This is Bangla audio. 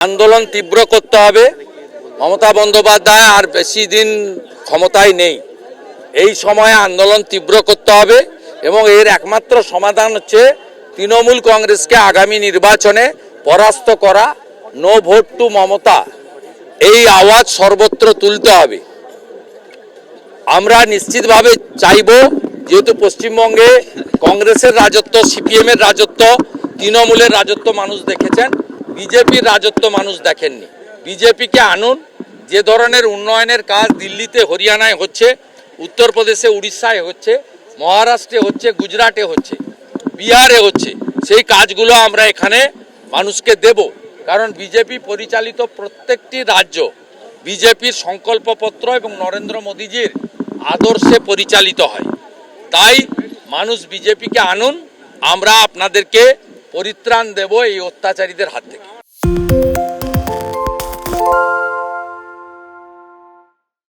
আন্দোলন তীব্র করতে হবে। মমতা বন্দ্যোপাধ্যায় আর বেশি দিন ক্ষমতায় নেই। এই সময়ে আন্দোলন তীব্র করতে হবে এবং এর একমাত্র সমাধান হচ্ছে তৃণমূল কংগ্রেসকে আগামী নির্বাচনে পরাস্ত করা। নো ভোট টু মমতা, এই আওয়াজ সর্বত্র তুলতে হবে। আমরা নিশ্চিতভাবে চাইব, যেহেতু পশ্চিমবঙ্গে কংগ্রেসের রাজত্ব, সিপিএমের রাজত্ব, তৃণমূলের রাজত্ব মানুষ দেখেছেন, বিজেপির রাজত্ব মানুষ দেখেননি। বিজেপিকে আনুন। যে ধরনের উন্নয়নের কাজ দিল্লিতে হরিয়ানায় হচ্ছে, উত্তরপ্রদেশে উড়িষ্যায় হচ্ছে, মহারাষ্ট্রে হচ্ছে, গুজরাটে হচ্ছে, বিহারে হচ্ছে, সেই কাজগুলো আমরা এখানে মানুষকে দেব। কারণ বিজেপি পরিচালিত প্রত্যেকটি রাজ্য বিজেপির সংকল্পপত্র এবং নরেন্দ্র মোদীজির আদর্শে পরিচালিত হয়। তাই মানুষ বিজেপিকে আনুন, আমরা আপনাদেরকে পরিত্রাণ দেব এই অত্যাচারীদের হাত থেকে।